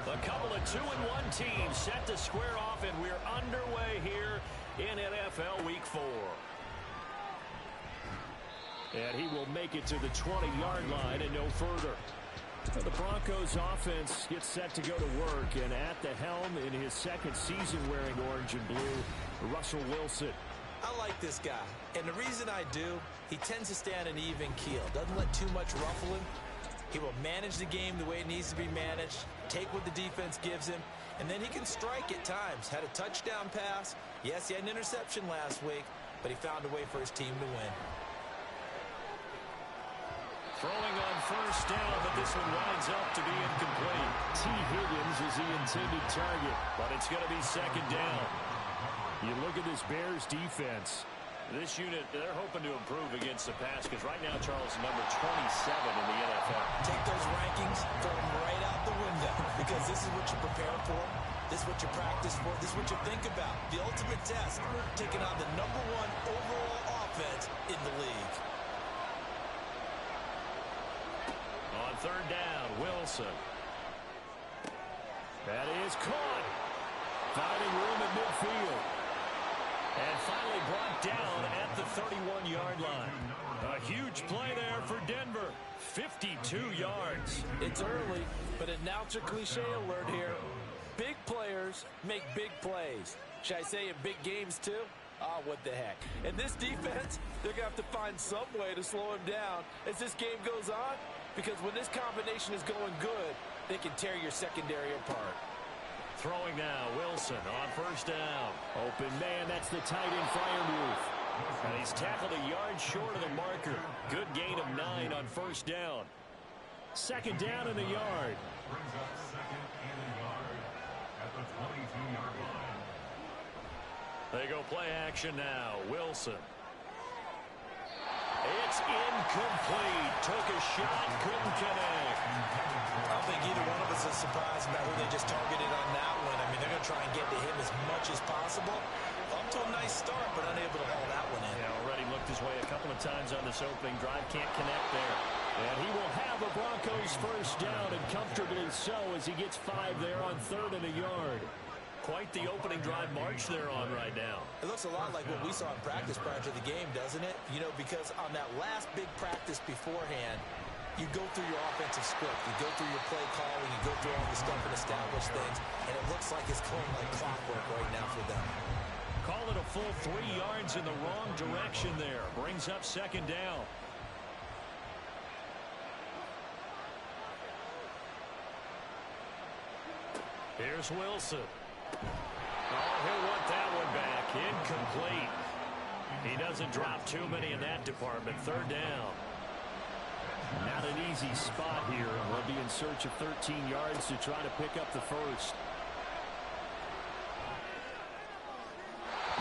A couple of 2-1 teams set to square off, and we're underway here in NFL Week 4. And he will make it to the 20-yard line and no further. The Broncos offense gets set to go to work, and at the helm in his second season wearing orange and blue, Russell Wilson. I like this guy, and the reason I do, he tends to stay on an even keel, doesn't let too much ruffle him. He will manage the game the way it needs to be managed, take what the defense gives him, and then he can strike at times. Had a touchdown pass. Yes, he had an interception last week, but he found a way for his team to win. Throwing on first down, but this one winds up to be incomplete. T. Higgins is the intended target, but it's going to be second down. You look at this Bears defense. This unit, they're hoping to improve against the pass because right now, Charles, number 27 in the NFL. Take those rankings, throw them right out the window because this is what you prepare for. This is what you practice for. This is what you think about. The ultimate test, taking on the number 1 overall offense in the league. On third down, Wilson. That is caught. Finding room at midfield. And finally brought down at the 31-yard line. A huge play there for Denver. 52 yards. It's early, but announcer cliche alert here. Big players make big plays. Should I say in big games too? Ah, what the heck. And this defense, they're going to have to find some way to slow him down as this game goes on. Because when this combination is going good, they can tear your secondary apart. Throwing now, Wilson on first down. Open man, that's the tight end Freiermuth. And he's tackled a yard short of the marker. Good gain of 9 on first down. Second down in the yard. Brings up second and a yard at the 22-yard line. They go play action now. Wilson. It's incomplete. Took a shot, couldn't connect. I don't think either one of us is surprised about who they just targeted on that one. I mean, they're going to try and get to him as much as possible. Up to a nice start, but unable to haul that one in. Yeah, already looked his way a couple of times on this opening drive. Can't connect there. And he will have the Broncos first down, and comfortably so as he gets 5 there on third and a yard. Quite the opening drive march they're on right now. It looks a lot like what we saw in practice prior to the game, doesn't it? You know, because on that last big practice beforehand, you go through your offensive script, you go through your play calling, you go through all the stuff and establish things, and it looks like it's going like clockwork right now for them. Call it a full 3 yards in the wrong direction there. Brings up second down. Here's Wilson. Oh, he'll want that one back. Incomplete. He doesn't drop too many in that department. Third down. Not an easy spot here. We'll be in search of 13 yards to try to pick up the first.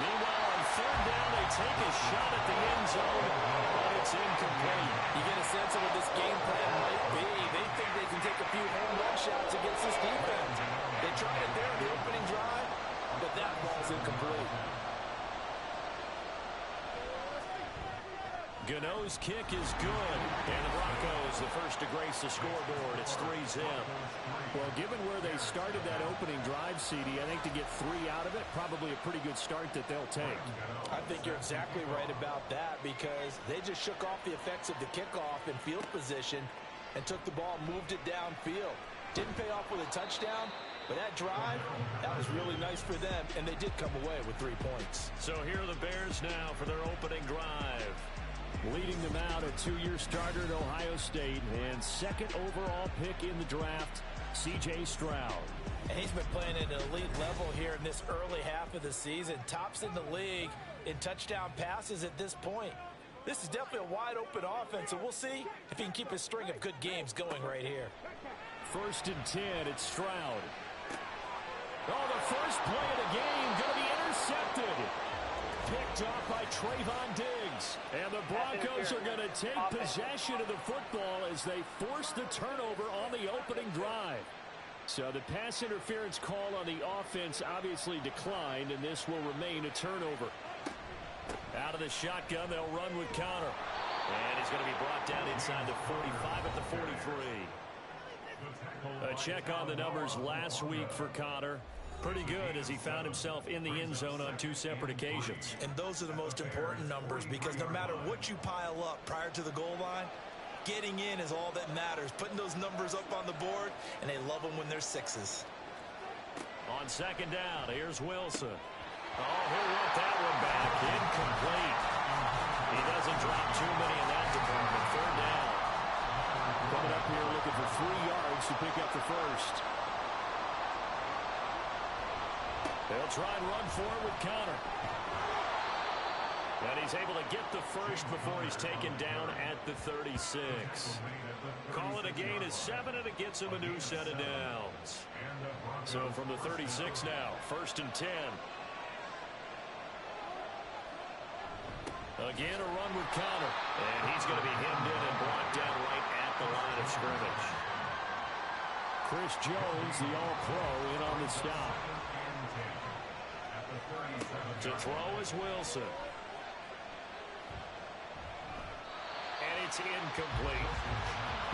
Meanwhile, on third down, they take a shot at the end zone, but it's incomplete. You get a sense of what this game plan might be. They think they can take a few home run shots against this defense. They tried it there in the opening drive, but that ball's incomplete. Gano's kick is good, and the Broncos the first to grace the scoreboard. It's 3-0. Well, given where they started that opening drive, CD, I think to get 3 out of it, probably a pretty good start that they'll take. I think you're exactly right about that because they just shook off the effects of the kickoff in field position and took the ball and moved it downfield. Didn't pay off with a touchdown, but that drive, that was really nice for them, and they did come away with 3 points. So here are the Bears now for their opening drive. Leading them out, a 2-year starter at Ohio State and second overall pick in the draft, C.J. Stroud. And he's been playing at an elite level here in this early half of the season. Tops in the league in touchdown passes at this point. This is definitely a wide-open offense, and we'll see if he can keep a string of good games going right here. First and 10, it's Stroud. Oh, the first play of the game going to be intercepted. Picked off by Trayvon Diggs. And the Broncos are going to take possession of the football as they force the turnover on the opening drive. So the pass interference call on the offense obviously declined, and this will remain a turnover. Out of the shotgun, they'll run with Conner. And he's going to be brought down inside the 45 at the 43. A check on the numbers last week for Connor. Pretty good as he found himself in the end zone on 2 separate occasions. And those are the most important numbers because no matter what you pile up prior to the goal line, getting in is all that matters. Putting those numbers up on the board, and they love them when they're 6s. On second down, here's Wilson. Oh, he'll want that one back. Incomplete. He doesn't drop too many in that department. Third down. Coming up here looking for 3 yards to pick up the first. They'll try and run for it with Connor. And he's able to get the first before he's taken down at the 36. Call it a gain of 7, and it gets him a new set of downs. So from the 36 now, 1st and 10. Again, a run with Connor. And he's going to be hemmed in and blocked down right at the line of scrimmage. Chris Jones, the All-Pro, in on the stop. To throw is Wilson. And it's incomplete.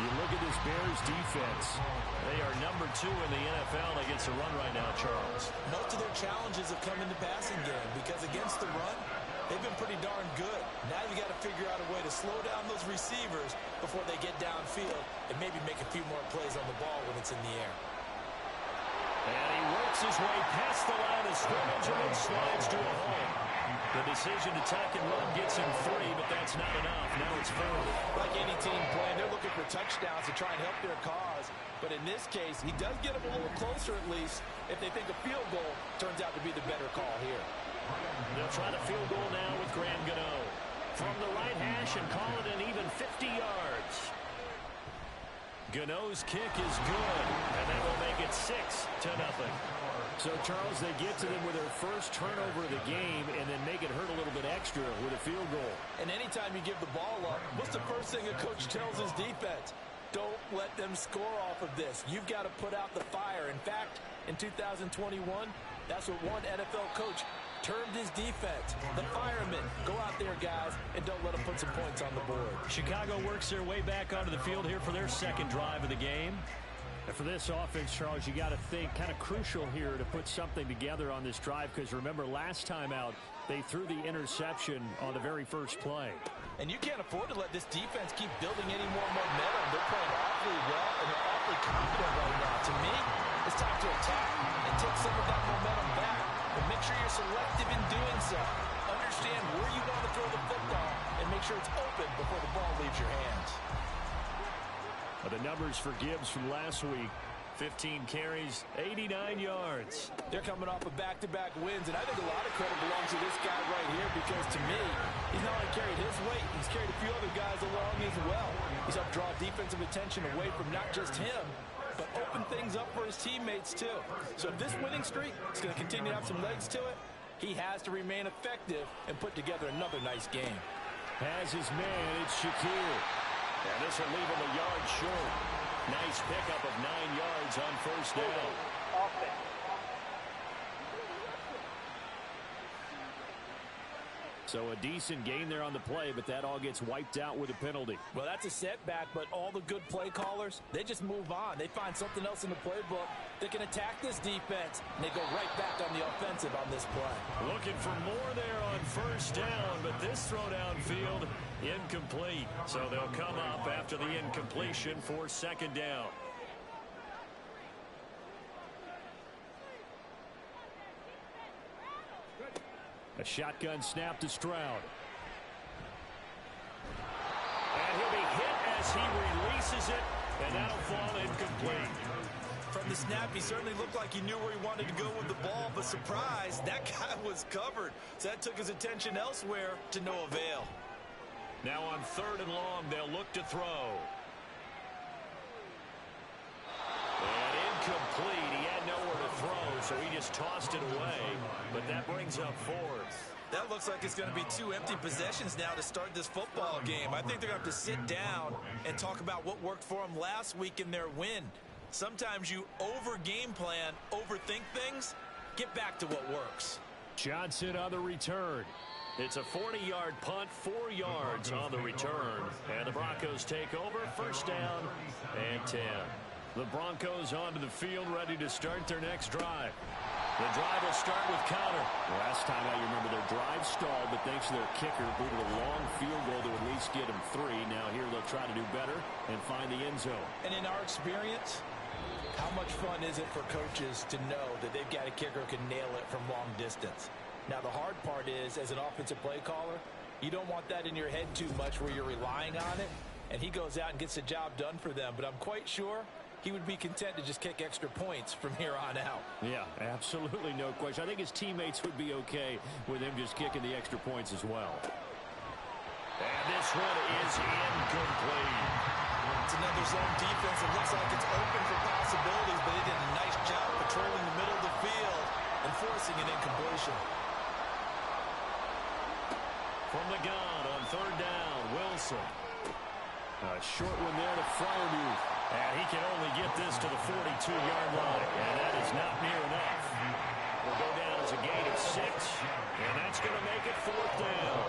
You look at this Bears defense. They are number 2 in the NFL against the run right now, Charles. Most of their challenges have come in the passing game because against the run, they've been pretty darn good. Now you got to figure out a way to slow down those receivers before they get downfield and maybe make a few more plays on the ball when it's in the air. And he works his way past the line of scrimmage and then slides to a hole. The decision to tuck and run gets him 3, but that's not enough. Now it's 4. Like any team playing, they're looking for touchdowns to try and help their cause. But in this case, he does get them a little closer at least if they think a field goal turns out to be the better call here. They'll try to field goal now with Graham Gano. From the right hash and call it an even 50 yards. Gano's kick is good, and that will make it 6-0. So, Charles, they get to them with their first turnover of the game and then make it hurt a little bit extra with a field goal. And anytime you give the ball up, what's the first thing a coach tells his defense? Don't let them score off of this. You've got to put out the fire. In fact, in 2021, that's what one NFL coach termed his defense. The firemen. Go out there, guys, and don't let them put some points on the board. Chicago works their way back onto the field here for their second drive of the game. And for this offense, Charles, you got to think kind of crucial here to put something together on this drive because remember last time out they threw the interception on the very first play. And you can't afford to let this defense keep building any more momentum. They're playing awfully well and they're awfully confident right now. To me, it's time to attack and take some of that momentum back. But make sure you're selective in doing so. Understand where you want to throw the football and make sure it's open before the ball leaves your hands. The numbers for Gibbs from last week, 15 carries, 89 yards. They're coming off of back-to-back wins, and I think a lot of credit belongs to this guy right here because, to me, he's not only carried his weight, he's carried a few other guys along as well. He's helped draw defensive attention away from not just him, but open things up for his teammates, too. So if this winning streak is going to continue to have some legs to it, he has to remain effective and put together another nice game. Has his man, it's Shakir. And this will leave him a yard short. Nice pickup of 9 yards on first down. So a decent gain there on the play, but that all gets wiped out with a penalty. Well, that's a setback, but all the good play callers, they just move on. They find something else in the playbook that can attack this defense, and they go right back on the offensive on this play. Looking for more there on first down, but this throw downfield incomplete. So they'll come up after the incompletion for second down. A shotgun snap to Stroud. And he'll be hit as he releases it, and that'll fall incomplete. From the snap, he certainly looked like he knew where he wanted to go with the ball, but surprise, that guy was covered. So that took his attention elsewhere to no avail. Now on third and long, they'll look to throw. And incomplete. He had nowhere to throw, so he just tossed it away. But that brings up fourth. That looks like it's going to be 2 empty possessions now to start this football game. I think they're going to have to sit down and talk about what worked for them last week in their win. Sometimes you over-game plan, overthink things. Get back to what works. Johnson on the return. It's a 40-yard punt, 4 yards on the return. And the Broncos take over, first down and 10. The Broncos onto the field, ready to start their next drive. The drive will start with counter. Last time out, you remember their drive stalled, but thanks to their kicker, booted a long field goal to at least get them 3. Now here they'll try to do better and find the end zone. And in our experience, how much fun is it for coaches to know that they've got a kicker who can nail it from long distance? Now the hard part is, as an offensive play caller, you don't want that in your head too much where you're relying on it, and he goes out and gets the job done for them. But I'm quite sure he would be content to just kick extra points from here on out. Yeah, absolutely no question. I think his teammates would be okay with him just kicking the extra points as well. And this one is incomplete. It's another zone defense. It looks like it's open for possibilities, but they did a nice job patrolling the middle of the field and forcing an incompletion. From the gun on 3rd down, Wilson. A short one there to Freiermuth. And he can only get this to the 42-yard line. And that is not near enough. Will go down as a gain of 6. And that's going to make it 4th down.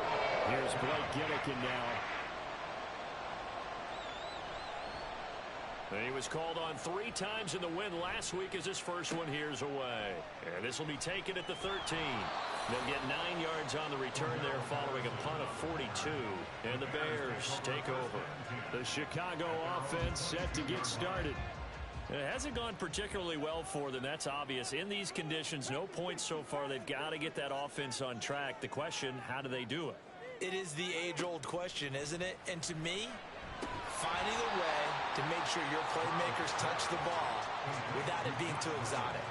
Here's Blake Gillikin now. He was called on 3 times in the win last week as his first one here's away. And this will be taken at the 13. They'll get 9 yards on the return there following a punt of 42. And the Bears take over. The Chicago offense set to get started. It hasn't gone particularly well for them, that's obvious. In these conditions, no points so far. They've got to get that offense on track. The question, how do they do it? It is the age-old question, isn't it? And to me, finding a way to make sure your playmakers touch the ball without it being too exotic.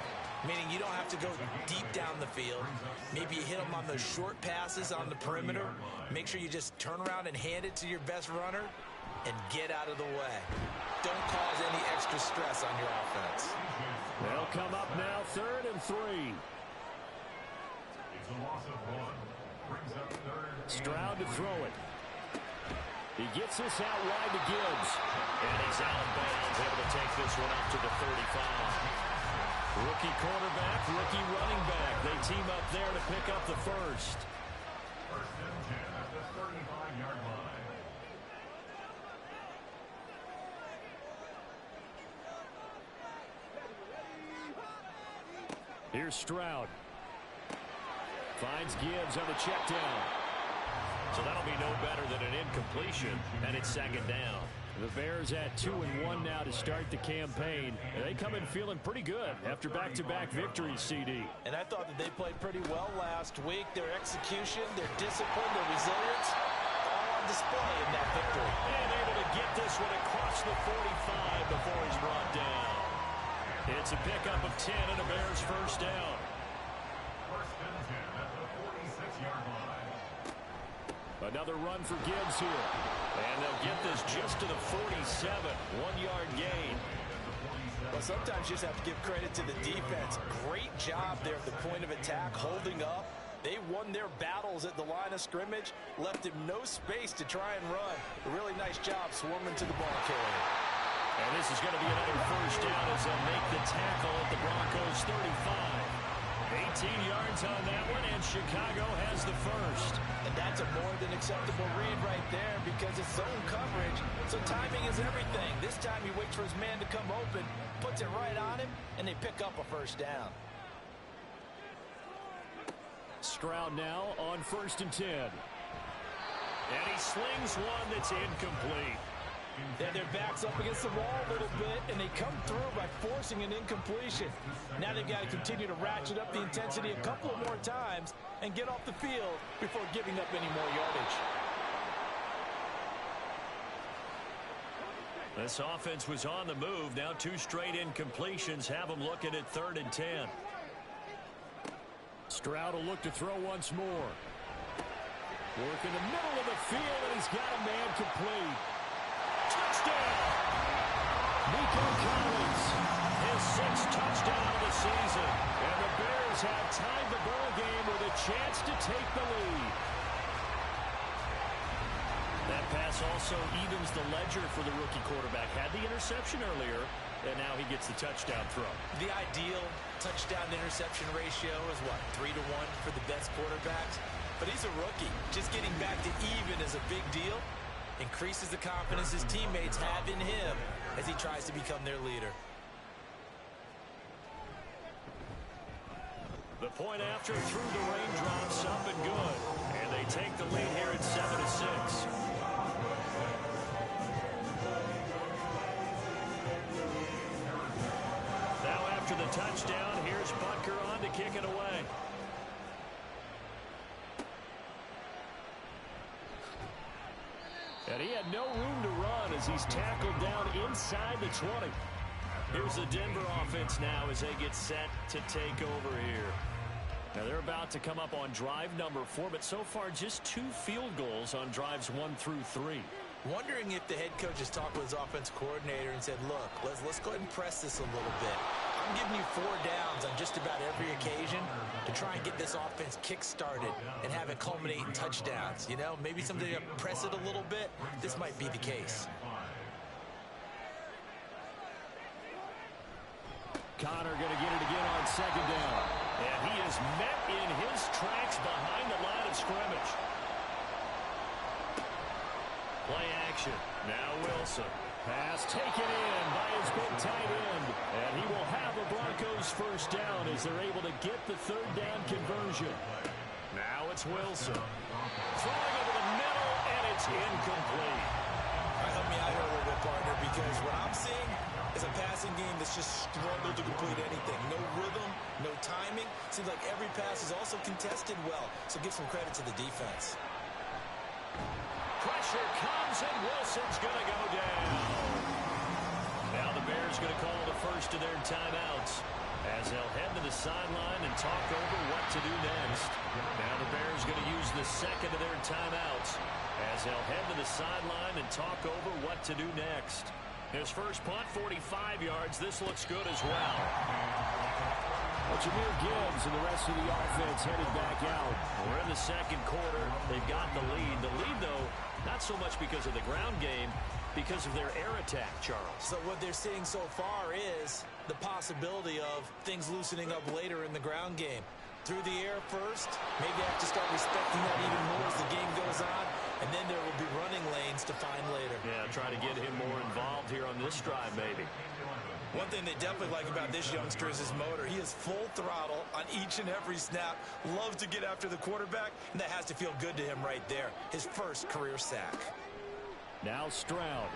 Meaning you don't have to go deep down the field. Maybe you hit them on those short passes on the perimeter. Make sure you just turn around and hand it to your best runner and get out of the way. Don't cause any extra stress on your offense. They'll come up now 3rd and 3. It's a loss of 1. Brings up 3rd. Stroud to throw it. He gets this out wide to Gibbs. And he's out of bounds, able to take this one up to the 35. Rookie quarterback, rookie running back. They team up there to pick up the first. 1st and 10 at the 35-yard line. Here's Stroud. Finds Gibbs on the check down. So that'll be no better than an incompletion, and it's 2nd down. The Bears at 2-1 now to start the campaign. They come in feeling pretty good after back-to-back victories, CD. And I thought that they played pretty well last week. Their execution, their discipline, their resilience, all on display in that victory. And able to get this one across the 45 before he's brought down. It's a pickup of 10 and a Bears first down. 1st and 10 at the 46-yard line. Another run for Gibbs here. And they'll get this just to the 47. 1-yard gain. Well, sometimes you just have to give credit to the defense. Great job there at the point of attack, holding up. They won their battles at the line of scrimmage, left him no space to try and run. A really nice job swarming to the ball carrier. And this is going to be another first down as they'll make the tackle at the Broncos 35. 18 yards on that one, and Chicago has the first. And that's a more than acceptable read right there because it's zone coverage, so timing is everything. This time he waits for his man to come open, puts it right on him, and they pick up a first down. Stroud now on 1st and 10. And he slings one that's incomplete. Then their back's up against the wall a little bit, and they come through by forcing an incompletion. Now they've got to continue to ratchet up the intensity a couple of more times and get off the field before giving up any more yardage. This offense was on the move. Now 2 straight incompletions have them looking at 3rd and 10. Stroud will look to throw once more. Work in the middle of the field, and he's got a man complete. Touchdown! Nico Collins, his 6th touchdown of the season. And the Bears have tied the ball game with a chance to take the lead. That pass also evens the ledger for the rookie quarterback. Had the interception earlier, and now he gets the touchdown throw. The ideal touchdown-interception ratio is what, 3-1 for the best quarterbacks? But he's a rookie. Just getting back to even is a big deal. increases the confidence his teammates have in him as he tries to become their leader. The point after through the raindrops, up and good. And they take the lead here at 7-6. Now after the touchdown, here's Butker on to kick it away. And he had no room to run as he's tackled down inside the 20. Here's the Denver offense now as they get set to take over here. Now they're about to come up on drive number 4, but so far just 2 field goals on drives 1 through 3. Wondering if the head coach has talked with his offense coordinator and said, look, let's go ahead and press this a little bit. I'm giving you 4 downs on just about every occasion to try and get this offense kick-started and have it culminate in touchdowns. You know, maybe something to press it a little bit. This might be the case. Connor going to get it again on second down. And he is met in his tracks behind the line of scrimmage. Play action. Now Wilson. Pass taken in by his big tight end. And he will have the Broncos first down as they're able to get the third down conversion. Now it's Wilson. Throwing over the middle, and it's incomplete. All right, help me out here a little bit, partner, because what I'm seeing is a passing game that's just struggled to complete anything. No rhythm, no timing. Seems like every pass is also contested well, so give some credit to the defense. Pressure comes, and Wilson's going to go down. Now the Bears going to call the first of their timeouts as they'll head to the sideline and talk over what to do next. Now the Bears going to use the second of their timeouts as they'll head to the sideline and talk over what to do next. His first punt, 45 yards. This looks good as well. Well, Jahmyr Gibbs and the rest of the offense headed back out. We're in the second quarter. They've got the lead. The lead, though, not so much because of the ground game, because of their air attack, Charles. So what they're seeing so far is the possibility of things loosening up later in the ground game. Through the air first, maybe they have to start respecting that even more as the game goes on, and then there will be running lanes to find later. Yeah, try to get him more involved here on this drive, maybe. One thing they definitely like about this youngster is his motor. He is full throttle on each and every snap. Loves to get after the quarterback, and that has to feel good to him right there. His first career sack. Now Stroud.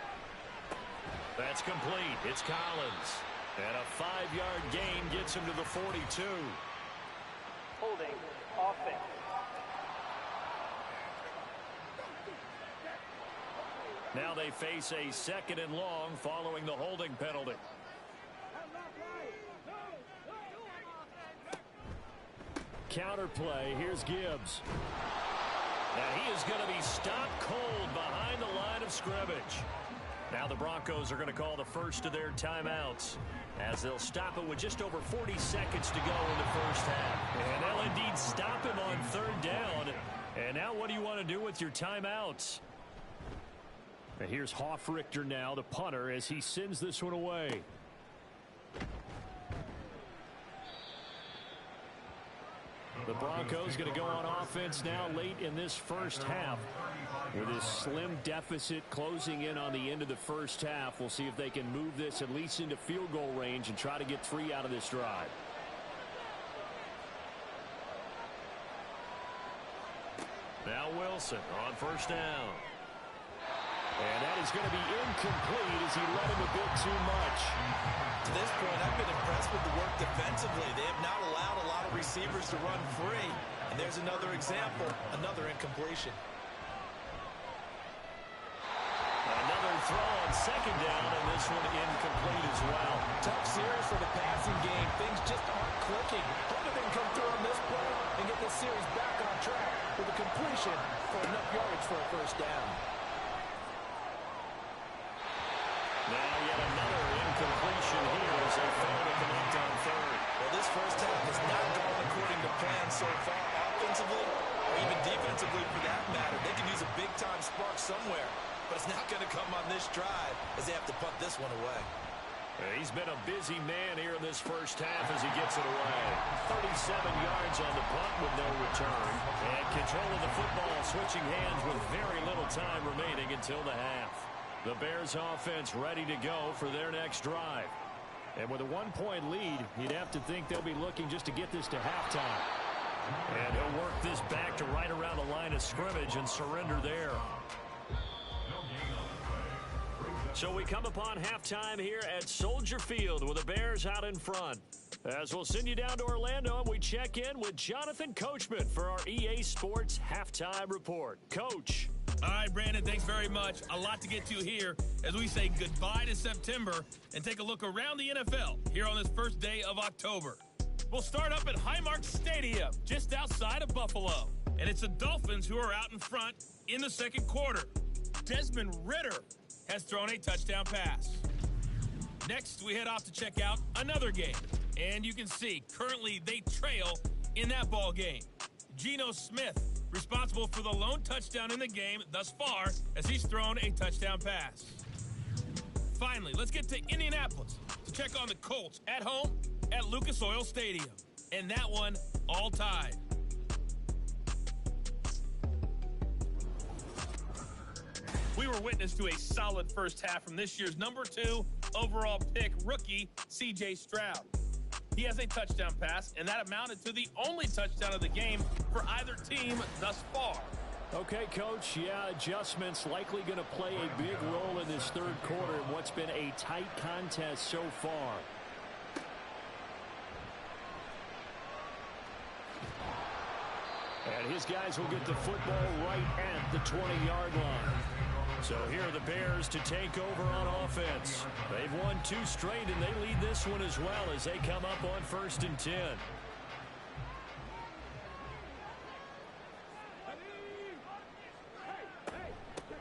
That's complete. It's Collins. And a 5-yard gain gets him to the 42. Holding offense. Now they face a second and long following the holding penalty. Counter play. Here's Gibbs. Now he is going to be stopped cold behind the line of scrimmage. Now the Broncos are going to call the first of their timeouts as they'll stop it with just over 40 seconds to go in the first half. And they'll indeed stop him on third down. And now what do you want to do with your timeouts? And here's Hofrichter now, the punter, as he sends this one away. The Broncos going to go on offense now late in this first half. With this slim deficit closing in on the end of the first half, we'll see if they can move this at least into field goal range and try to get 3 out of this drive. Now Wilson on first down. And that is going to be incomplete as he led him a bit too much. To this point, I've been impressed with the work defensively. They have not allowed a lot of receivers to run free. And there's another example, another incompletion. Another throw on second down, and this one incomplete as well. Tough series for the passing game. Things just aren't clicking. Hoping they can come through on this play and get this series back on track with a completion for enough yardage for a first down. Now yet another incompletion here as they fail to connect on third. Well, this first half has not gone according to plan so far, offensively or even defensively for that matter. They can use a big-time spark somewhere, but it's not going to come on this drive as they have to punt this one away. He's been a busy man here in this first half as he gets it away. 37 yards on the punt with no return. And control of the football switching hands with very little time remaining until the half. The Bears offense ready to go for their next drive. And with a 1-point lead, you'd have to think they'll be looking just to get this to halftime. And he'll work this back to right around the line of scrimmage and surrender there. So we come upon halftime here at Soldier Field with the Bears out in front. As we'll send you down to Orlando, and we check in with Jonathan Coachman for our EA Sports Halftime Report. Coach. All right, Brandon, thanks very much. A lot to get to here as we say goodbye to September and take a look around the NFL here on this first day of October. We'll start up at Highmark Stadium, just outside of Buffalo. And it's the Dolphins who are out in front in the second quarter. Desmond Ridder has thrown a touchdown pass. Next, we head off to check out another game. And you can see, currently they trail in that ball game. Geno Smith, responsible for the lone touchdown in the game thus far, as he's thrown a touchdown pass. Finally, let's get to Indianapolis to check on the Colts at home at Lucas Oil Stadium. And that one all tied. We were witness to a solid first half from this year's number 2 overall pick rookie, C.J. Stroud. He has a touchdown pass, and that amounted to the only touchdown of the game for either team thus far. Okay, Coach, adjustments likely going to play a big role in this third quarter in what's been a tight contest so far. And his guys will get the football right at the 20-yard line. So here are the Bears to take over on offense. They've won 2 straight, and they lead this one as well as they come up on 1st and 10.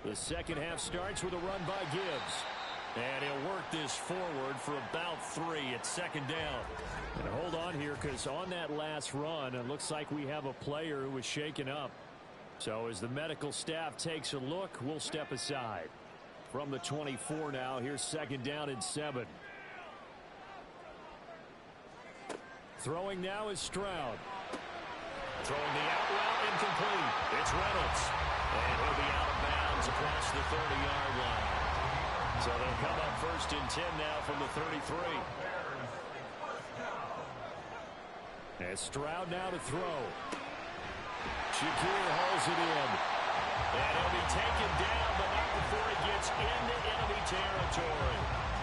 The second half starts with a run by Gibbs. And he'll work this forward for about 3 at second down. And hold on here, because on that last run, it looks like we have a player who was shaken up. So as the medical staff takes a look, we'll step aside. From the 24 now, here's second down and 7. Throwing now is Stroud. Throwing the out route incomplete. It's Reynolds. And he'll be out of bounds across the 30-yard line. So they'll come up 1st and 10 now from the 33. As Stroud now to throw. Shakir hauls it in. And he'll be taken down, but not before he gets into enemy territory.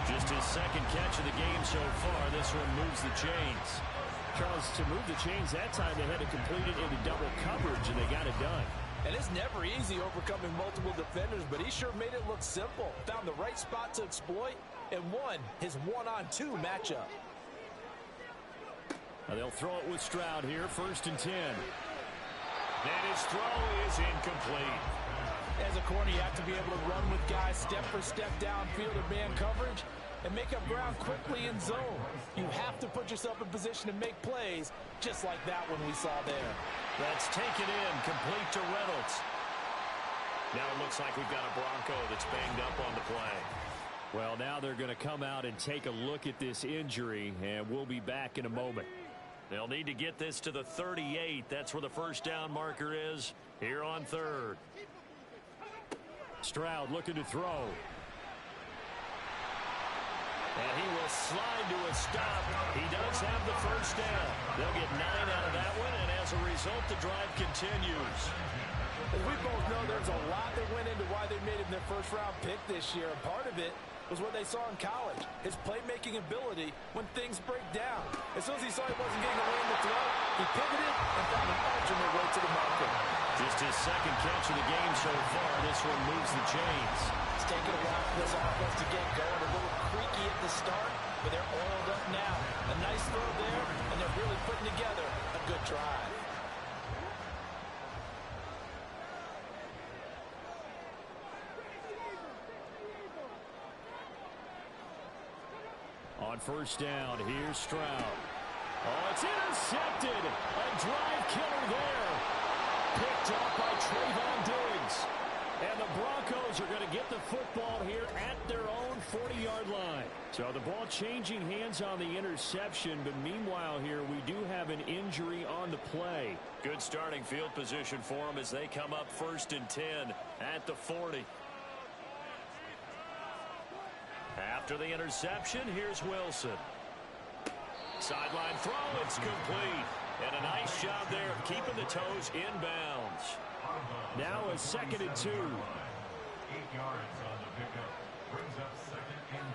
Just his second catch of the game so far. This one moves the chains. Charles, to move the chains that time, they had to complete it into double coverage, and they got it done. And it's never easy overcoming multiple defenders, but he sure made it look simple. Found the right spot to exploit and won his 1-on-2 matchup. Now they'll throw it with Stroud here, 1st and 10. And his throw is incomplete. As a corner, you have to be able to run with guys step for step downfield in man coverage and make up ground quickly in zone. You have to put yourself in position to make plays, just like that one we saw there. That's taken in, complete to Reynolds. Now it looks like we've got a Bronco that's banged up on the play. Well, now they're going to come out and take a look at this injury, and we'll be back in a moment. They'll need to get this to the 38. That's where the first down marker is here on 3rd. Stroud looking to throw. And he will slide to a stop. He does have the first down. They'll get 9 out of that one, and as a result, the drive continues. As we both know, there's a lot that went into why they made him their first-round pick this year. And part of it was what they saw in college, his playmaking ability when things break down. As soon as he saw he wasn't getting a lane to throw, he pivoted and found an alternate way to the market. Just his second catch of the game so far. This one moves the chains. It's taken a while for this offense to get going. A little creaky at the start, but they're oiled up now. A nice throw there, and they're really putting together a good drive. On first down, here's Stroud. Oh, it's intercepted. A drive killer there. Picked up by Trayvon Diggs. And the Broncos are going to get the football here at their own 40-yard line. So the ball changing hands on the interception, but meanwhile here we do have an injury on the play. Good starting field position for them as they come up 1st and 10 at the 40. After the interception, here's Wilson. Sideline throw, it's complete. And a nice job there of keeping the toes inbounds. Now a 2nd and 2. 8 yards on the pickup. Brings up 2nd and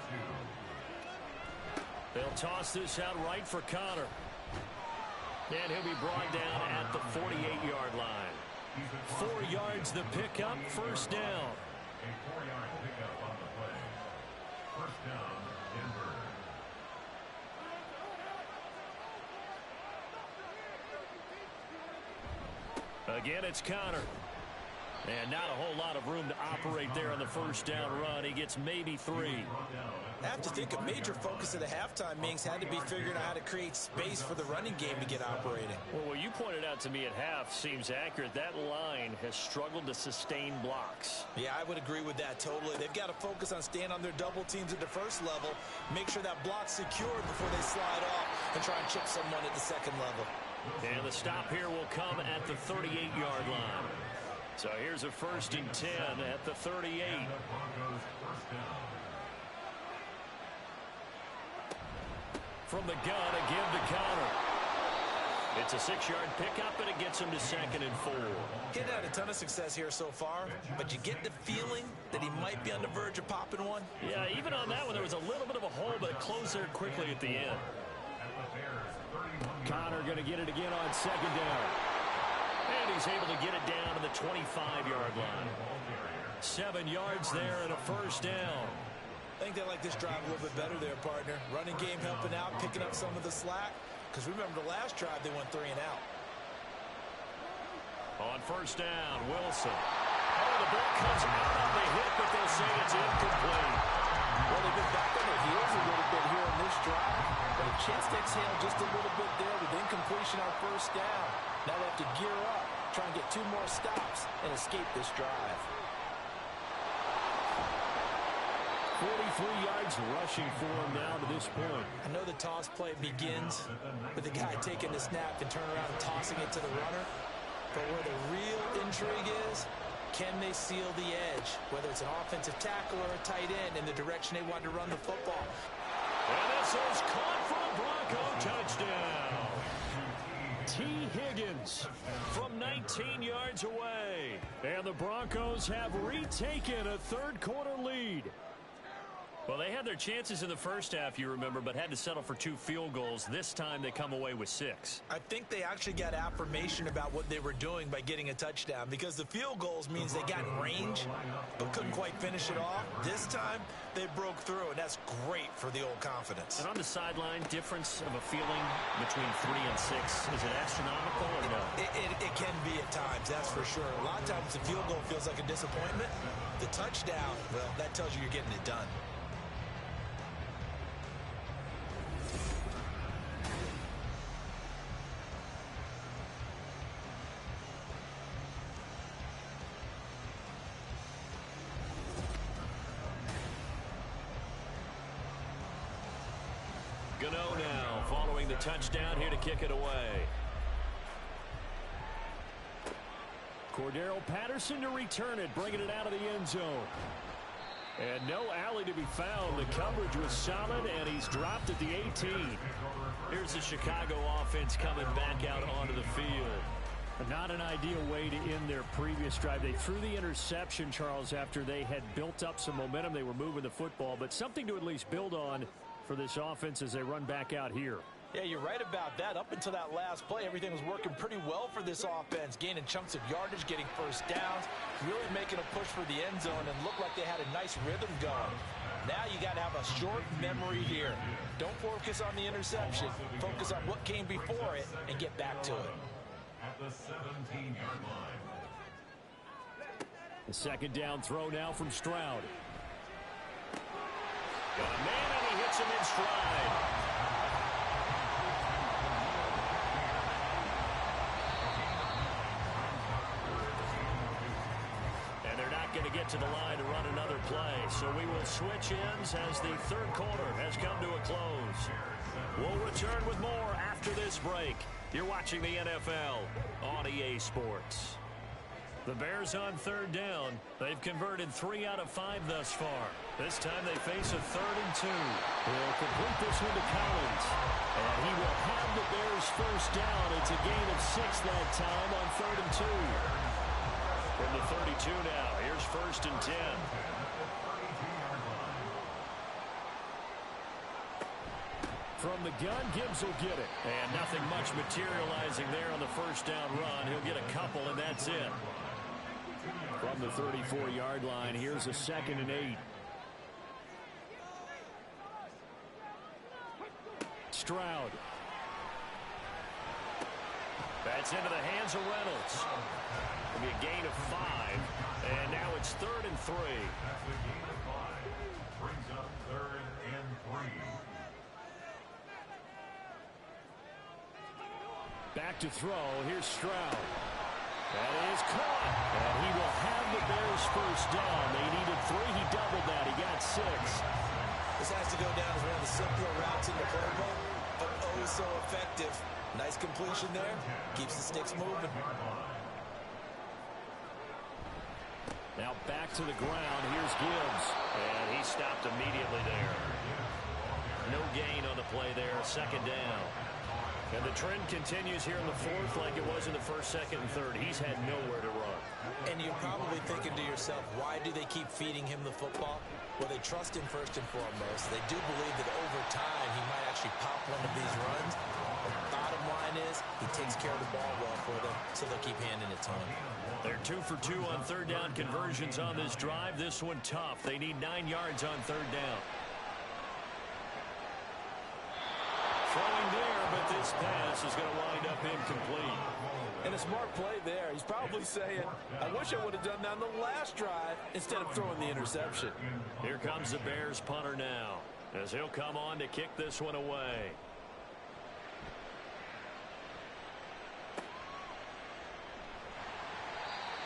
2. They'll toss this out right for Connor. And he'll be brought down at the 48-yard line. 4 yards the pickup, 1st down. A 4-yard pickup on the play. 1st down, Denver. Again, it's Connor. And not a whole lot of room to operate there on the 1st down run. He gets maybe 3. I have to think a major focus of the halftime, Minks, had to be figuring out how to create space for the running game to get operating. Well, what you pointed out to me at half seems accurate. That line has struggled to sustain blocks. Yeah, I would agree with that totally. They've got to focus on staying on their double teams at the 1st level, make sure that block's secured before they slide off and try and chip someone at the 2nd level. And the stop here will come at the 38-yard line. So here's a 1st and 10 at the 38. From the gun, again to Connor. It's a 6-yard pickup, and it gets him to 2nd and 4. He's had a ton of success here so far, but you get the feeling that he might be on the verge of popping one. Yeah, even on that one, there was a little bit of a hole, but it closed there quickly at the end. Connor going to get it again on 2nd down. And he's able to get it down to the 25-yard line. 7 yards there and a 1st down. I think they like this drive a little bit better there, partner. Running game helping out, picking up some of the slack. Because remember the last drive, they went 3 and out. On 1st down, Wilson. Oh, the ball comes out on the hit, but they'll say it's incomplete. Well, they've been back on their heels a little bit here in this drive. But a chance to exhale just a little bit there with incompletion on 1st down. Now they have to gear up, try and get 2 more stops, and escape this drive. 43 yards rushing for him now to this point. I know the toss play begins with the guy taking the snap and turning around and tossing it to the runner. But where the real intrigue is, can they seal the edge? Whether it's an offensive tackle or a tight end in the direction they want to run the football. And this is caught for a Bronco touchdown. T. Higgins From 19 yards away. and the Broncos have retaken a 3rd quarter lead. Well, they had their chances in the 1st half, you remember, but had to settle for 2 field goals. This time they come away with 6. I think they actually got affirmation about what they were doing by getting a touchdown, because the field goals means they got in range but couldn't quite finish it off. This time they broke through, and that's great for the old confidence. And on the sideline, difference of a feeling between 3 and 6, is it astronomical or no? It can be at times, that's for sure. A lot of times the field goal feels like a disappointment. The touchdown, well, that tells you you're getting it done. Gano now following the touchdown here to kick it away. Cordero Patterson to return it, bringing it out of the end zone. And no alley to be found. The coverage was solid, and he's dropped at the 18. Here's the Chicago offense coming back out onto the field. Not an ideal way to end their previous drive. They threw the interception, Charles, after they had built up some momentum. They were moving the football, but something to at least build on for this offense as they run back out here. Yeah, you're right about that. Up until that last play, everything was working pretty well for this offense, gaining chunks of yardage, getting 1st downs, really making a push for the end zone, and looked like they had a nice rhythm going. Now you got to have a short memory here. Don't focus on the interception. Focus on what came before it and get back to it. At the 17-yard line. The 2nd down throw now from Stroud. Got a man, and he hits him in stride. And they're not going to get to the line to run another play. So we will switch ends as the third quarter has come to a close. We'll return with more after this break. You're watching the NFL on EA Sports. The Bears on third down. They've converted 3 out of 5 thus far. This time they face a 3rd and 2. He'll complete this one to Collins. And he will have the Bears first down. It's a gain of 6 that time on 3rd and 2. From the 32 now, here's 1st and 10. From the gun, Gibbs will get it. And nothing much materializing there on the first down run. He'll get a couple, and that's it. From the 34-yard line, here's a 2nd and 8. Stroud. That's into the hands of Reynolds. It'll be a gain of 5. And now it's 3rd and 3. That's a gain of 5. Brings up 3rd and 3. Back to throw. Here's Stroud. That is caught. And he will have the Bears first down. They needed 3. He doubled that. He got 6. This has to go down as one of the simpler routes in the playbook, but oh so effective. Nice completion there. Keeps the sticks moving. Now back to the ground. Here's Gibbs. And he stopped immediately there. No gain on the play there. 2nd down. And the trend continues here in the 4th like it was in the 1st, 2nd, and 3rd. He's had nowhere to run. And you're probably thinking to yourself, why do they keep feeding him the football? Well, they trust him first and foremost. They do believe that over time he might actually pop one of these runs. But the bottom line is he takes care of the ball well for them, so they'll keep handing it to him. They're 2 for 2 on 3rd down conversions on this drive. This one tough. They need 9 yards on 3rd down. Throwing there, but this pass is going to wind up incomplete. And a smart play there. He's probably saying, I wish I would have done that on the last drive instead of throwing the interception. Here comes the Bears punter now, as he'll come on to kick this one away.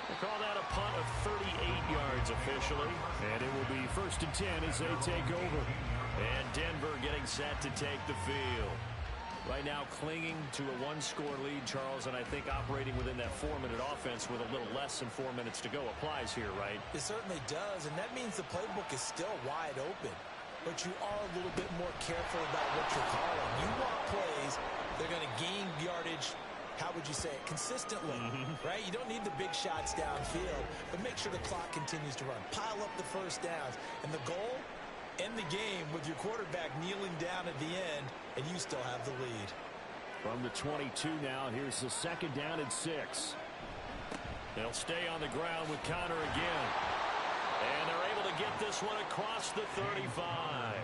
We'll call that a punt of 38 yards officially. And it will be 1st and 10 as they take over. And Denver getting set to take the field. Right now clinging to a 1-score lead, Charles, and I think operating within that 4-minute offense with a little less than 4 minutes to go applies here, right? It certainly does, and that means the playbook is still wide open. But you are a little bit more careful about what you're calling. You want plays, they're going to gain yardage, how would you say it, consistently, right? You don't need the big shots downfield, but make sure the clock continues to run. Pile up the first downs, and the goal, end the game with your quarterback kneeling down at the end, and you still have the lead. From the 22 now, here's the 2nd down and 6. They'll stay on the ground with Connor again. And they're able to get this one across the 35.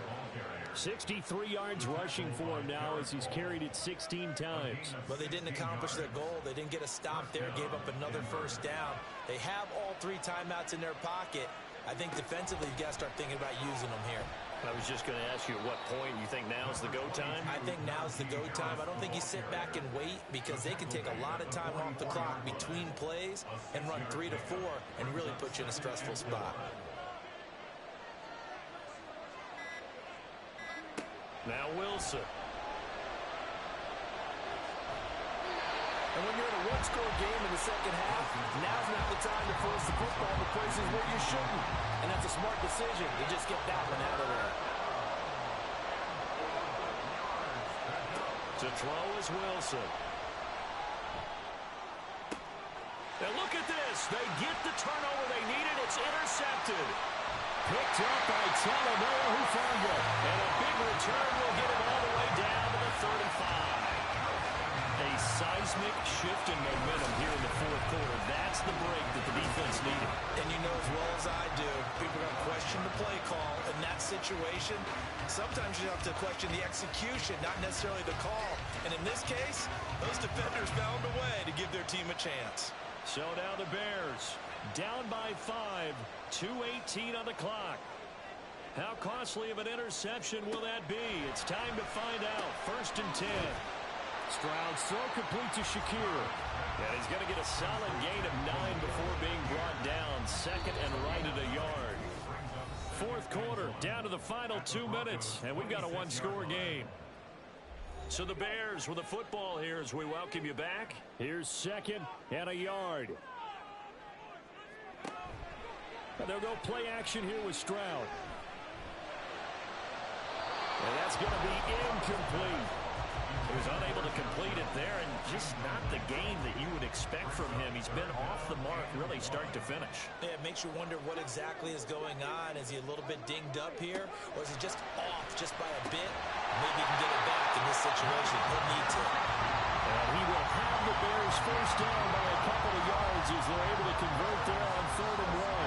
63 yards rushing for him now as he's carried it 16 times. But they didn't accomplish their goal. They didn't get a stop there, gave up another first down. They have all 3 timeouts in their pocket. I think defensively you've got to start thinking about using them here. I was just going to ask you at what point you think now's the go time? I think now's the go time. I don't think you sit back and wait because they can take a lot of time off the clock between plays and run 3 to 4 and really put you in a stressful spot. Now Wilson. And when you're in a 1-score game in the second half, now's not the time to force the football to places where you shouldn't. And that's a smart decision to just get that one out of there. To throw is Wilson. And look at this. They get the turnover they needed. It's intercepted. Picked up by Talanoa Hufanga. And a big return will get him all the way down to the 35. A seismic shift in momentum here in the 4th quarter. That's the break that the defense needed. And you know as well as I do, people are going to question the play call in that situation. Sometimes you have to question the execution, not necessarily the call. And in this case, those defenders found a way to give their team a chance. So now the Bears down by 5, 2:18 on the clock. How costly of an interception will that be? It's time to find out. 1st and 10. Stroud's throw complete to Shakir. And he's going to get a solid gain of 9 before being brought down. Second and right at a yard. Fourth quarter, down to the final 2 minutes, and we've got a one-score game. So the Bears with the football here as we welcome you back. Here's second and a yard. And they'll go play action here with Stroud. And that's going to be incomplete. He was unable to complete it there, and just not the game that you would expect from him. He's been off the mark really start to finish. Yeah, it makes you wonder what exactly is going on. Is he a little bit dinged up here, or is he just off just by a bit? Maybe he can get it back in this situation. He'll need to. And he will have the Bears first down by a couple of yards as they're able to convert there on 3rd and 1.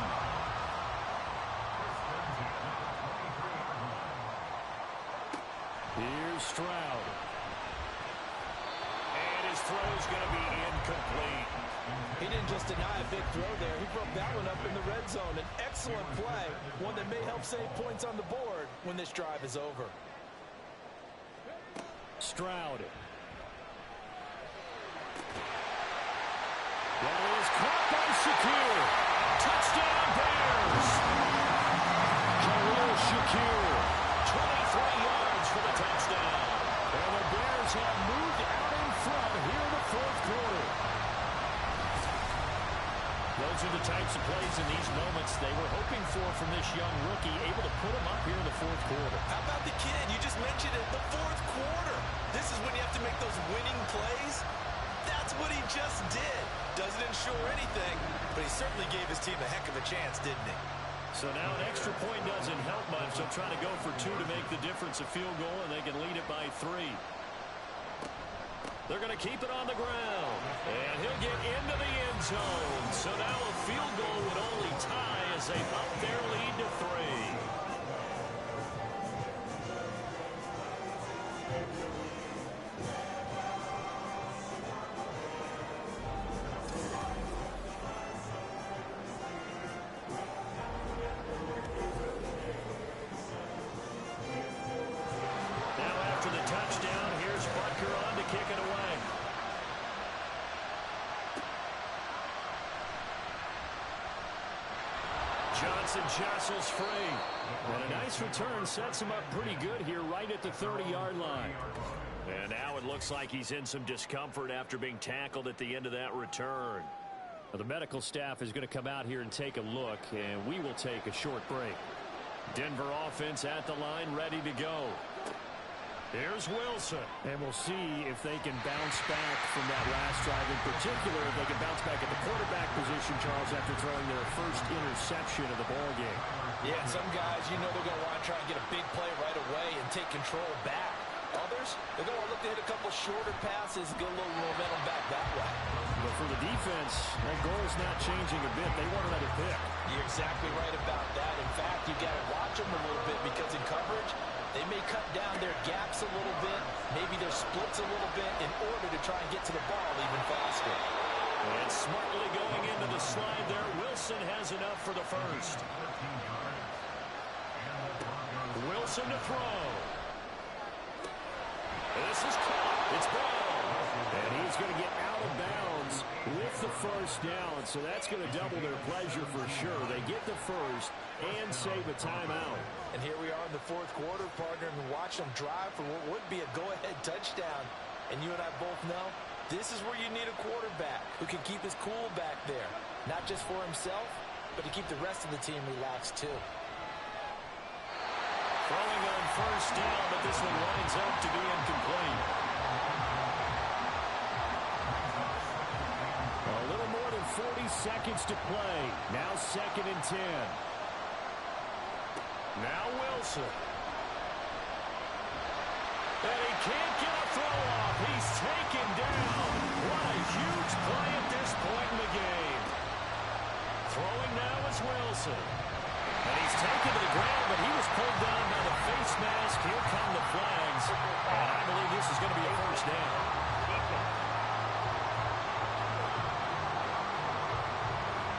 Here's Stroud. And his throw's going to be incomplete. He didn't just deny a big throw there. He broke that one up in the red zone. An excellent play, one that may help save points on the board when this drive is over. Stroud. That is caught by Shakir. Touchdown Bears. Khalil Shakir. 23 yards for the touchdown. And the Bears have moved out in front here in the fourth quarter. Those are the types of plays in these moments they were hoping for from this young rookie, able to put him up here in the fourth quarter. How about the kid? You just mentioned it, the fourth quarter. This is when you have to make those winning plays. That's what he just did. Doesn't ensure anything, but he certainly gave his team a heck of a chance, didn't he? So now an extra point doesn't help much. They'll try to go for 2 to make the difference a field goal, and they can lead it by 3. They're going to keep it on the ground. And he'll get into the end zone. So now a field goal would only tie as they up their lead to 3. Johnson jostles free. And a nice return sets him up pretty good here right at the 30-yard line. And now it looks like he's in some discomfort after being tackled at the end of that return. Well, the medical staff is going to come out here and take a look, and we will take a short break. Denver offense at the line, ready to go. Here's Wilson. And we'll see if they can bounce back from that last drive. In particular, if they can bounce back at the quarterback position, Charles, after throwing their first interception of the ballgame. Yeah, some guys, you know they're going to want to try and get a big play right away and take control back. Others, they're going to look to hit a couple shorter passes, get a little momentum back that way. But for the defense, that goal is not changing a bit. They want another pick. You're exactly right about that. In fact, you got to watch them a little bit because in coverage, they may cut down their gaps a little bit, maybe their splits a little bit in order to try and get to the ball even faster. And smartly going into the slide there, Wilson has enough for the first. Wilson to throw. This is caught. It's Brown. And he's going to get out of bounds with the first down, so that's going to double their pleasure for sure. They get the first and save a timeout. And here we are in the fourth quarter, partner, and watch them drive for what would be a go-ahead touchdown. And you and I both know this is where you need a quarterback who can keep his cool back there, not just for himself, but to keep the rest of the team relaxed too. Throwing on first down, but this one winds up to be incomplete. A little more than 40 seconds to play. Now 2nd and 10. Now Wilson. And he can't get a throw off. He's taken down. What a huge play at this point in the game. Throwing now is Wilson. And he's taken to the ground, but he was pulled down by the face mask. Here come the flags. And I believe this is going to be a first down.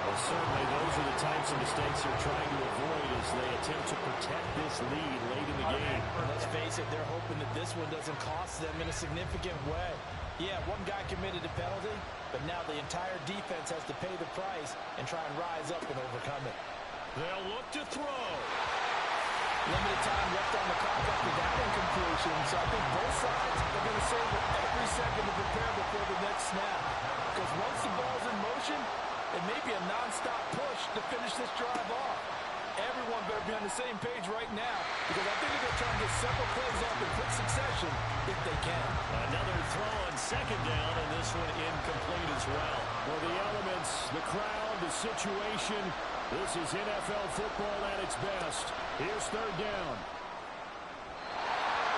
Well, certainly those are the types of mistakes they're trying to avoid as they attempt to protect this lead late in the game. And let's face it, they're hoping that this one doesn't cost them in a significant way. Yeah, one guy committed a penalty, but now the entire defense has to pay the price and try and rise up and overcome it. They'll look to throw. Limited time left on the clock after that incompletion, so I think both sides are going to save every second to prepare before the next snap. Because once the ball's in motion, it may be a non-stop push to finish this drive off. Everyone better be on the same page right now, because I think they're going to try and get several plays off in quick succession if they can. Another throw on second down, and this one incomplete as well. Well, the elements, the crowd, the situation, this is NFL football at its best. Here's third down.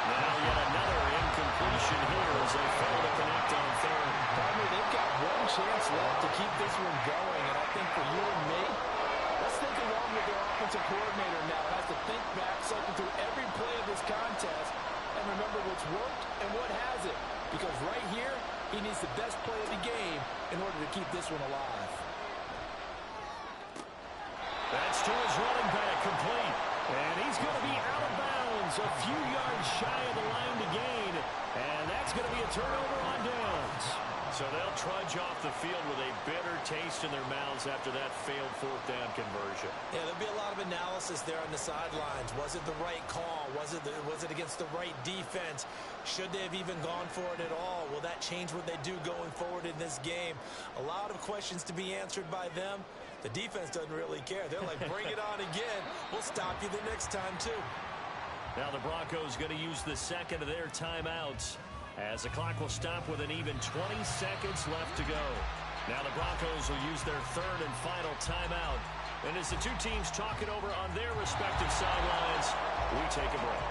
Now yet another incompletion here as they fail to connect on third. They've got one chance left to keep this one going, and I think for you and me, let's think along with their offensive coordinator now. Has to think back, cycle through every play of this contest, and remember what's worked and what hasn't. Because right here, he needs the best play of the game in order to keep this one alive. That's to his running back, complete. And he's going to be out of bounds, a few yards shy of the line to gain. And that's going to be a turnover on downs. So they'll trudge off the field with a bitter taste in their mouths after that failed fourth down conversion. Yeah, there'll be a lot of analysis there on the sidelines. Was it the right call? Was it against the right defense? Should they have even gone for it at all? Will that change what they do going forward in this game? A lot of questions to be answered by them. The defense doesn't really care. They're like, bring it on again. We'll stop you the next time, too. Now the Broncos going to use the second of their timeouts, as the clock will stop with an even 20 seconds left to go. Now the Broncos will use their third and final timeout. And as the two teams talk it over on their respective sidelines, we take a break.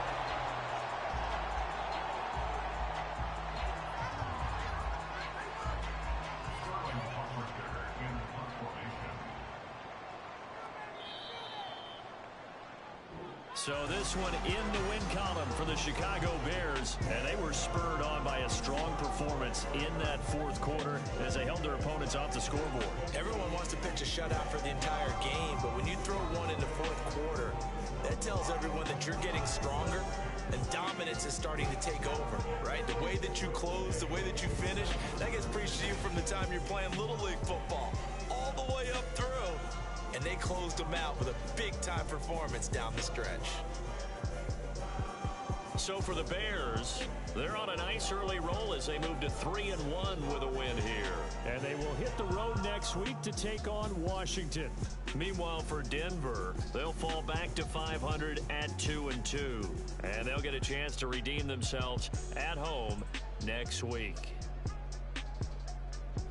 So this one in the win column for the Chicago Bears, and they were spurred on by a strong performance in that fourth quarter as they held their opponents off the scoreboard. Everyone wants to pitch a shutout for the entire game, but when you throw one in the fourth quarter, that tells everyone that you're getting stronger and dominance is starting to take over, right? The way that you close, the way that you finish, that gets preached to you from the time you're playing Little League football all the way up through. And they closed them out with a big-time performance down the stretch. So for the Bears, they're on a nice early roll as they move to 3-1 with a win here. And they will hit the road next week to take on Washington. Meanwhile, for Denver, they'll fall back to 500 at 2-2. And they'll get a chance to redeem themselves at home next week.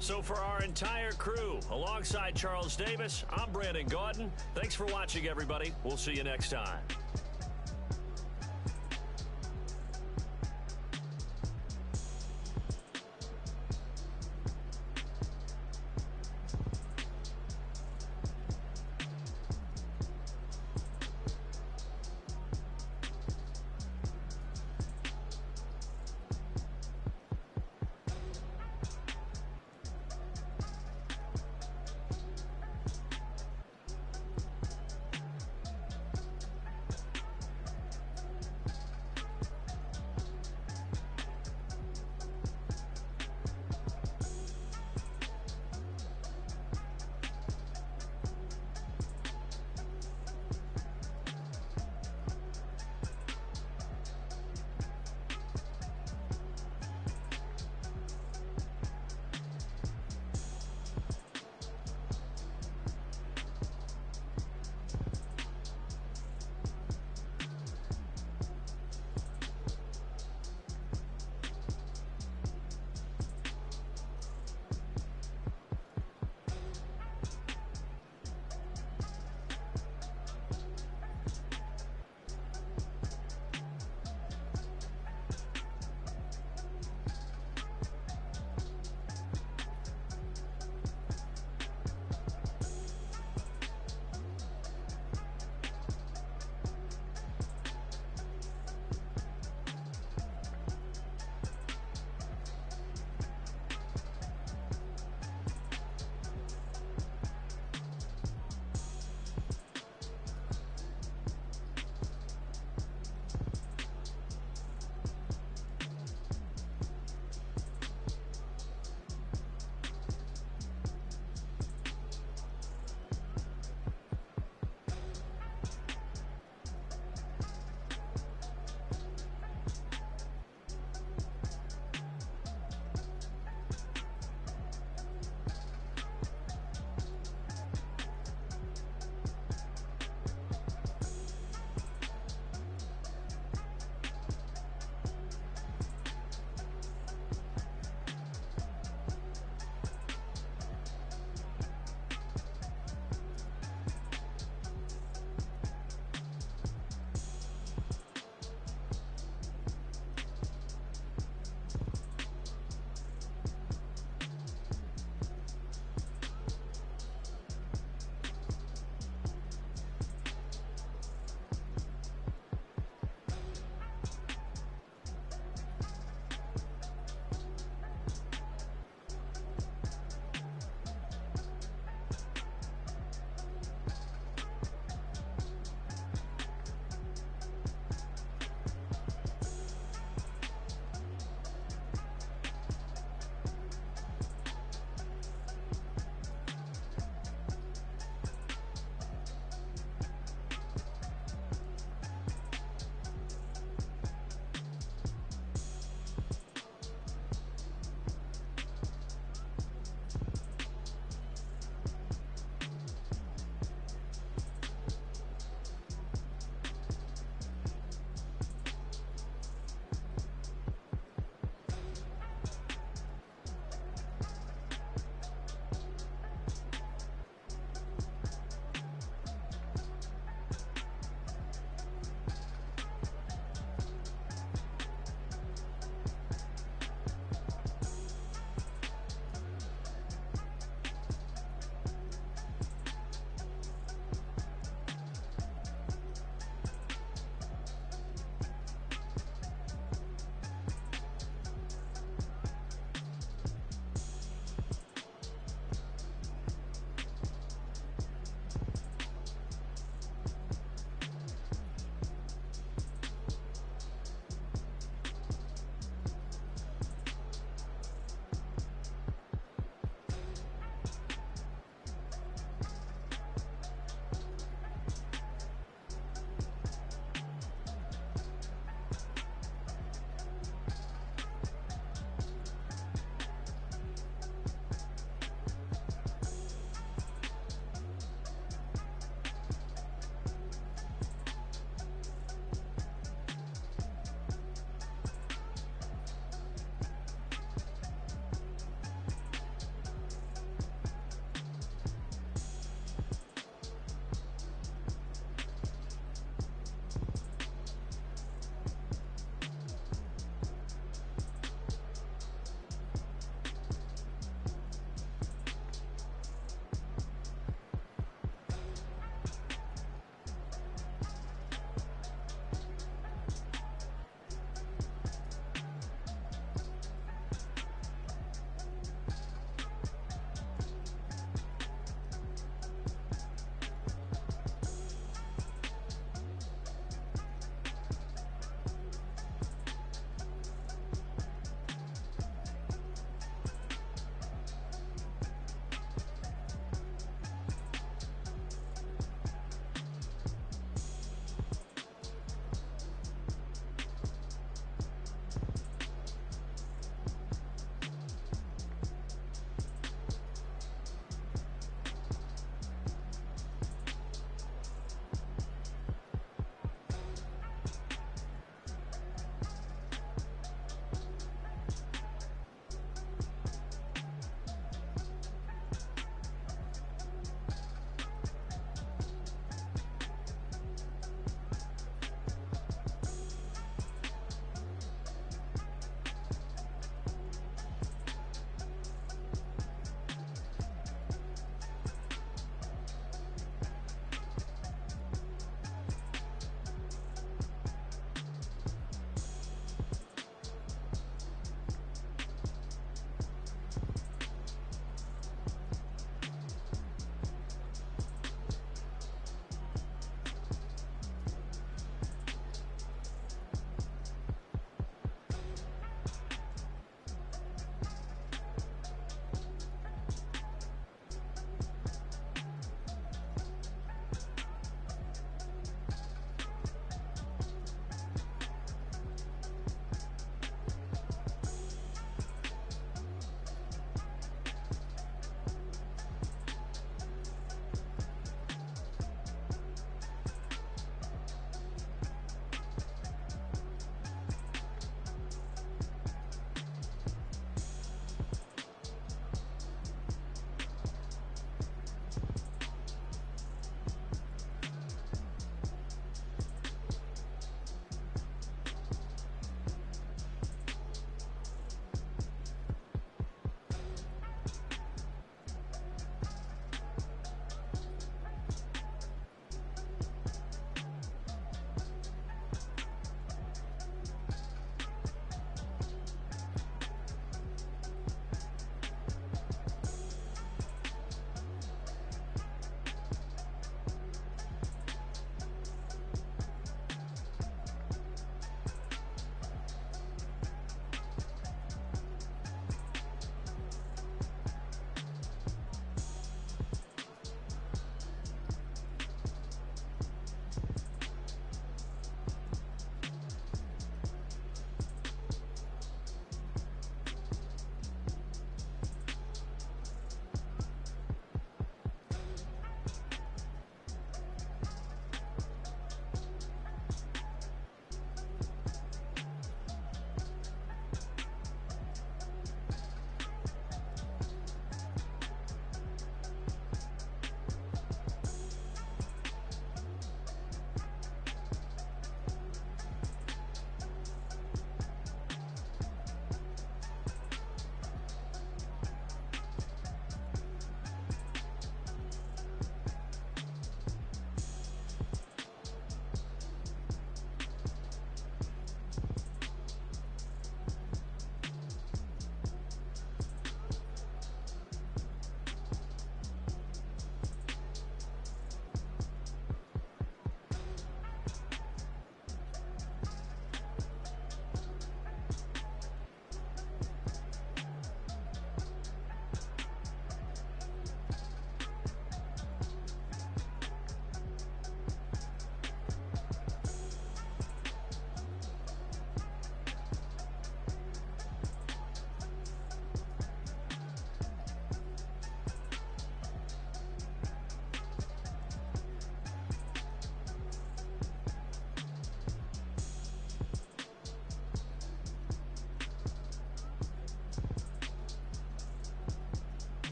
So for our entire crew, alongside Charles Davis, I'm Brandon Gaudin. Thanks for watching, everybody. We'll see you next time.